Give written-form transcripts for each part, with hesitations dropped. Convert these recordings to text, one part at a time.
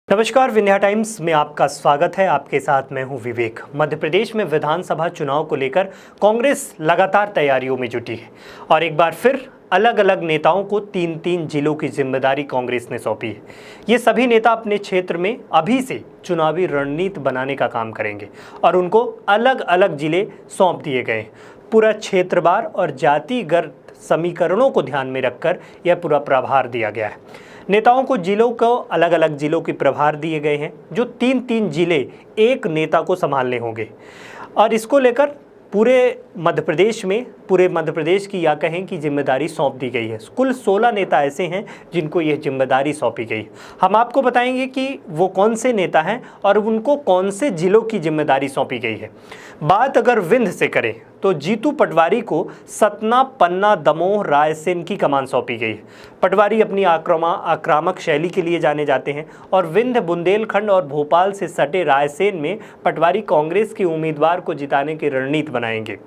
नमस्कार, विंध्या टाइम्स में आपका स्वागत है। आपके साथ मैं हूं विवेक। मध्य प्रदेश में विधानसभा चुनाव को लेकर कांग्रेस लगातार तैयारियों में जुटी है और एक बार फिर अलग अलग नेताओं को तीन तीन जिलों की जिम्मेदारी कांग्रेस ने सौंपी है। ये सभी नेता अपने क्षेत्र में अभी से चुनावी रणनीति बनाने का काम करेंगे और उनको अलग अलग जिले सौंप दिए गए हैं। पूरा क्षेत्रवार और जातिगत समीकरणों को ध्यान में रखकर यह पूरा प्रभार दिया गया है। नेताओं को जिलों को अलग अलग जिलों के प्रभार दिए गए हैं, जो तीन तीन जिले एक नेता को संभालने होंगे और इसको लेकर पूरे मध्य प्रदेश की या कहें कि जिम्मेदारी सौंप दी गई है। कुल 16 नेता ऐसे हैं जिनको यह जिम्मेदारी सौंपी गई। हम आपको बताएंगे कि वो कौन से नेता हैं और उनको कौन से जिलों की जिम्मेदारी सौंपी गई है। बात अगर विंध्य से करें तो जीतू पटवारी को सतना, पन्ना, दमोह, रायसेन की कमान सौंपी गई है। पटवारी अपनी आक्रामक शैली के लिए जाने जाते हैं और विंध्य, बुंदेलखंड और भोपाल से सटे रायसेन में पटवारी कांग्रेस के उम्मीदवार को जिताने की रणनीति बनाएंगे।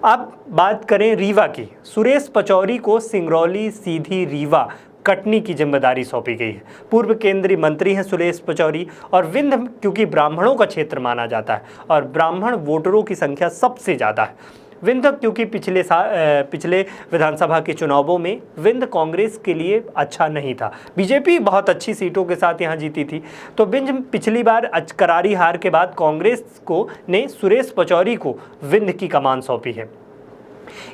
अब बात करें रीवा की, सुरेश पचौरी को सिंगरौली, सीधी, रीवा, कटनी की जिम्मेदारी सौंपी गई है। पूर्व केंद्रीय मंत्री हैं सुरेश पचौरी और विंध्य क्योंकि ब्राह्मणों का क्षेत्र माना जाता है और ब्राह्मण वोटरों की संख्या सबसे ज़्यादा है। विंध्य क्योंकि पिछले विधानसभा के चुनावों में विंध्य कांग्रेस के लिए अच्छा नहीं था, बीजेपी बहुत अच्छी सीटों के साथ यहां जीती थी, तो विंध्य पिछली बार करारी हार के बाद कांग्रेस ने सुरेश पचौरी को विंध्य की कमान सौंपी है।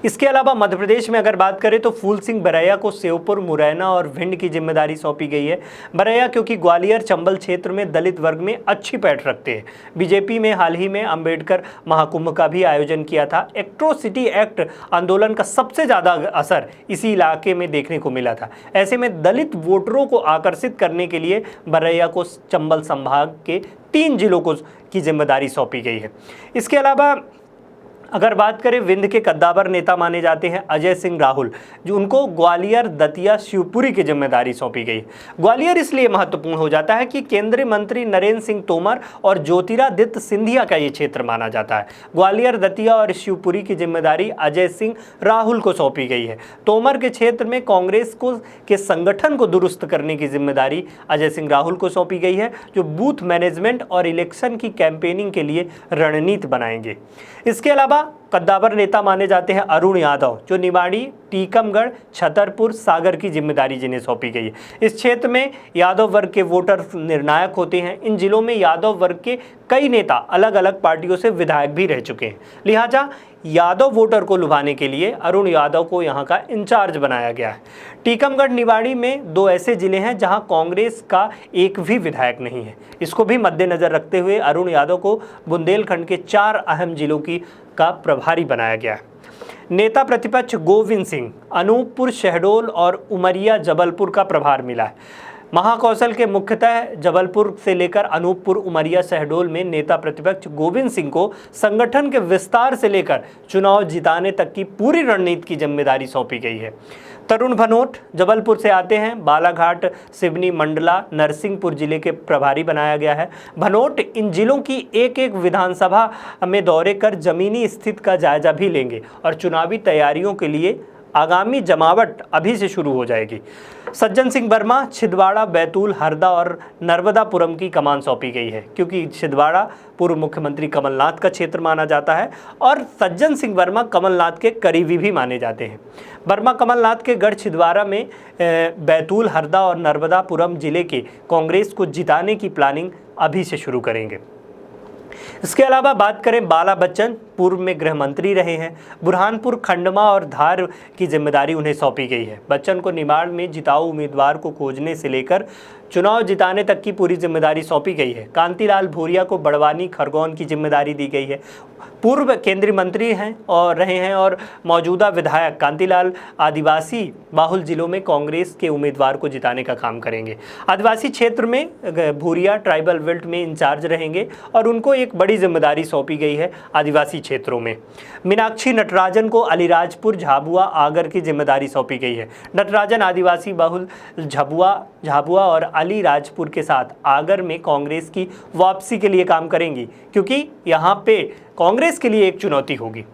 इसके अलावा मध्य प्रदेश में अगर बात करें तो फूल सिंह बरैया को श्योपुर, मुरैना और भिंड की जिम्मेदारी सौंपी गई है। बरैया क्योंकि ग्वालियर, चंबल क्षेत्र में दलित वर्ग में अच्छी पैठ रखते हैं। बीजेपी में हाल ही में अंबेडकर महाकुंभ का भी आयोजन किया था। एट्रोसिटी एक्ट आंदोलन का सबसे ज़्यादा असर इसी इलाके में देखने को मिला था। ऐसे में दलित वोटरों को आकर्षित करने के लिए बरैया को चंबल संभाग के 3 जिलों की जिम्मेदारी सौंपी गई है। इसके अलावा अगर बात करें विंध्य के कद्दावर नेता माने जाते हैं अजय सिंह राहुल, जो उनको ग्वालियर, दतिया, शिवपुरी की जिम्मेदारी सौंपी गई। ग्वालियर इसलिए महत्वपूर्ण हो जाता है कि केंद्रीय मंत्री नरेंद्र सिंह तोमर और ज्योतिरादित्य सिंधिया का ये क्षेत्र माना जाता है। ग्वालियर, दतिया और शिवपुरी की जिम्मेदारी अजय सिंह राहुल को सौंपी गई है। तोमर के क्षेत्र में कांग्रेस के संगठन को दुरुस्त करने की जिम्मेदारी अजय सिंह राहुल को सौंपी गई है, जो बूथ मैनेजमेंट और इलेक्शन की कैंपेनिंग के लिए रणनीति बनाएंगे। इसके अलावा कद्दावर नेता माने जाते हैं अरुण यादव, जो निवाड़ी, टीकमगढ़, छतरपुर, सागर की जिम्मेदारी जिन्हें सौंपी गई है। इस क्षेत्र में यादव वर्ग के वोटर निर्णायक होते हैं। इन जिलों में यादव वर्ग के कई नेता अलग अलग पार्टियों से विधायक भी रह चुके हैं, लिहाजा यादव वोटर को लुभाने के लिए अरुण यादव को यहां का इंचार्ज बनाया गया है। टीकमगढ़, निवाड़ी में 2 ऐसे जिले हैं जहां कांग्रेस का एक भी विधायक नहीं है। इसको भी मद्देनजर रखते हुए अरुण यादव को बुंदेलखंड के 4 अहम जिलों का प्रभारी बनाया गया है। नेता प्रतिपक्ष गोविंद सिंह अनूपपुर, शहडोल और उमरिया, जबलपुर का प्रभार मिला है। महाकौशल के मुख्यतः जबलपुर से लेकर अनूपपुर, उमरिया, शहडोल में नेता प्रतिपक्ष गोविंद सिंह को संगठन के विस्तार से लेकर चुनाव जिताने तक की पूरी रणनीति की जिम्मेदारी सौंपी गई है। तरुण भनोट जबलपुर से आते हैं, बालाघाट, सिवनी, मंडला, नरसिंहपुर जिले के प्रभारी बनाया गया है। भनोट इन जिलों की एक एक विधानसभा में दौरे कर जमीनी स्थिति का जायजा भी लेंगे और चुनावी तैयारियों के लिए आगामी जमावट अभी से शुरू हो जाएगी। सज्जन सिंह वर्मा छिंदवाड़ा, बैतूल, हरदा और नर्मदापुरम की कमान सौंपी गई है, क्योंकि छिंदवाड़ा पूर्व मुख्यमंत्री कमलनाथ का क्षेत्र माना जाता है और सज्जन सिंह वर्मा कमलनाथ के करीबी भी माने जाते हैं। वर्मा कमलनाथ के गढ़ छिंदवाड़ा में बैतूल, हरदा और नर्मदापुरम जिले के कांग्रेस को जिताने की प्लानिंग अभी से शुरू करेंगे। इसके अलावा बात करें बाला बच्चन, पूर्व में गृह मंत्री रहे हैं। बुरहानपुर, खंडवा और धार की जिम्मेदारी उन्हें सौंपी गई है। बच्चन को निमाड़ में जिताऊ उम्मीदवार को खोजने से लेकर चुनाव जिताने तक की पूरी जिम्मेदारी सौंपी गई है। कांतिलाल भूरिया को बड़वानी, खरगोन की जिम्मेदारी दी गई है। पूर्व केंद्रीय मंत्री हैं और रहे हैं और मौजूदा विधायक कांतिलाल आदिवासी बाहुल जिलों में कांग्रेस के उम्मीदवार को जिताने का काम करेंगे। आदिवासी क्षेत्र में भूरिया ट्राइबल बेल्ट में इंचार्ज रहेंगे और उनको एक बड़ी जिम्मेदारी सौंपी गई है आदिवासी क्षेत्रों में। मीनाक्षी नटराजन को अलीराजपुर, झाबुआ, आगर की जिम्मेदारी सौंपी गई है। नटराजन आदिवासी बाहुल झाबुआ और अलीराजपुर के साथ आगर में कांग्रेस की वापसी के लिए काम करेंगी, क्योंकि यहाँ पे कांग्रेस के लिए एक चुनौती होगी।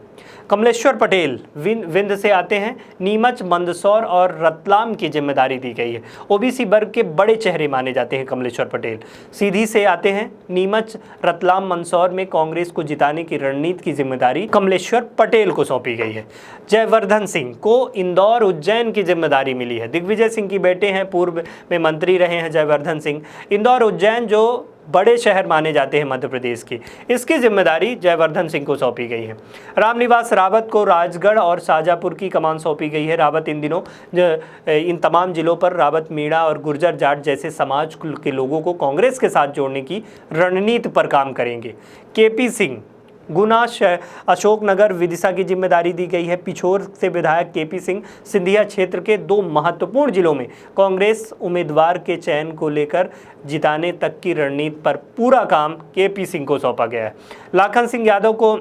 कमलेश्वर पटेल विंध्य से आते हैं, नीमच, मंदसौर और रतलाम की जिम्मेदारी दी गई है। ओबीसी वर्ग के बड़े चेहरे माने जाते हैं कमलेश्वर पटेल। सीधी से आते हैं, नीमच, रतलाम, मंदसौर में कांग्रेस को जिताने की रणनीति की जिम्मेदारी कमलेश्वर पटेल को सौंपी गई है। जयवर्धन सिंह को इंदौर, उज्जैन की जिम्मेदारी मिली है। दिग्विजय सिंह की बेटे हैं, पूर्व में मंत्री रहे हैं जयवर्धन सिंह। इंदौर, उज्जैन जो बड़े शहर माने जाते हैं मध्य प्रदेश की, इसकी जिम्मेदारी जयवर्धन सिंह को सौंपी गई है। रामनिवास रावत को राजगढ़ और शाजापुर की कमान सौंपी गई है। रावत इन दिनों इन तमाम जिलों पर रावत, मीणा और गुर्जर जाट जैसे समाज के लोगों को कांग्रेस के साथ जोड़ने की रणनीति पर काम करेंगे। केपी सिंह, गुना, अशोकनगर, विदिशा की जिम्मेदारी दी गई है। पिछोर से विधायक केपी सिंह सिंधिया क्षेत्र के 2 महत्वपूर्ण जिलों में कांग्रेस उम्मीदवार के चयन को लेकर जिताने तक की रणनीति पर पूरा काम केपी सिंह को सौंपा गया है। लाखन सिंह यादव को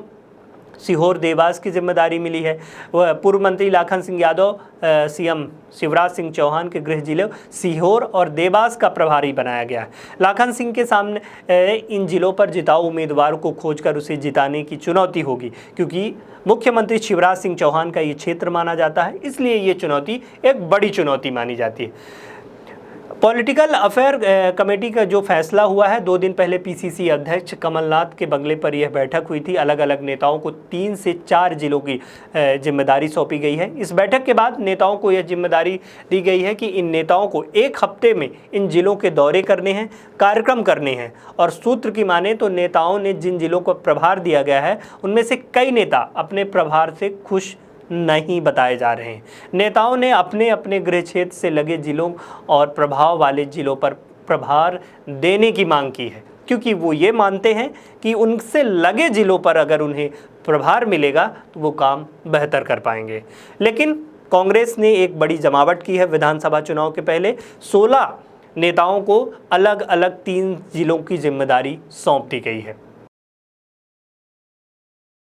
सीहोर, देवास की जिम्मेदारी मिली है। वह पूर्व मंत्री लाखन सिंह यादव सीएम शिवराज सिंह चौहान के गृह जिले सीहोर और देवास का प्रभारी बनाया गया है। लाखन सिंह के सामने इन जिलों पर जिताऊ उम्मीदवार को खोजकर उसे जिताने की चुनौती होगी, क्योंकि मुख्यमंत्री शिवराज सिंह चौहान का ये क्षेत्र माना जाता है, इसलिए ये चुनौती एक बड़ी चुनौती मानी जाती है। पॉलिटिकल अफेयर कमेटी का जो फैसला हुआ है, 2 दिन पहले पीसीसी अध्यक्ष कमलनाथ के बंगले पर यह बैठक हुई थी। अलग अलग नेताओं को 3 से 4 जिलों की जिम्मेदारी सौंपी गई है। इस बैठक के बाद नेताओं को यह जिम्मेदारी दी गई है कि इन नेताओं को 1 हफ्ते में इन जिलों के दौरे करने हैं, कार्यक्रम करने हैं। और सूत्र की माने तो नेताओं ने जिन जिलों को प्रभार दिया गया है, उनमें से कई नेता अपने प्रभार से खुश नहीं बताए जा रहे हैं। नेताओं ने अपने अपने गृह क्षेत्र से लगे जिलों और प्रभाव वाले जिलों पर प्रभार देने की मांग की है, क्योंकि वो ये मानते हैं कि उनसे लगे जिलों पर अगर उन्हें प्रभार मिलेगा तो वो काम बेहतर कर पाएंगे। लेकिन कांग्रेस ने एक बड़ी जमावट की है। विधानसभा चुनाव के पहले 16 नेताओं को अलग अलग 3 जिलों की जिम्मेदारी सौंप दी गई है।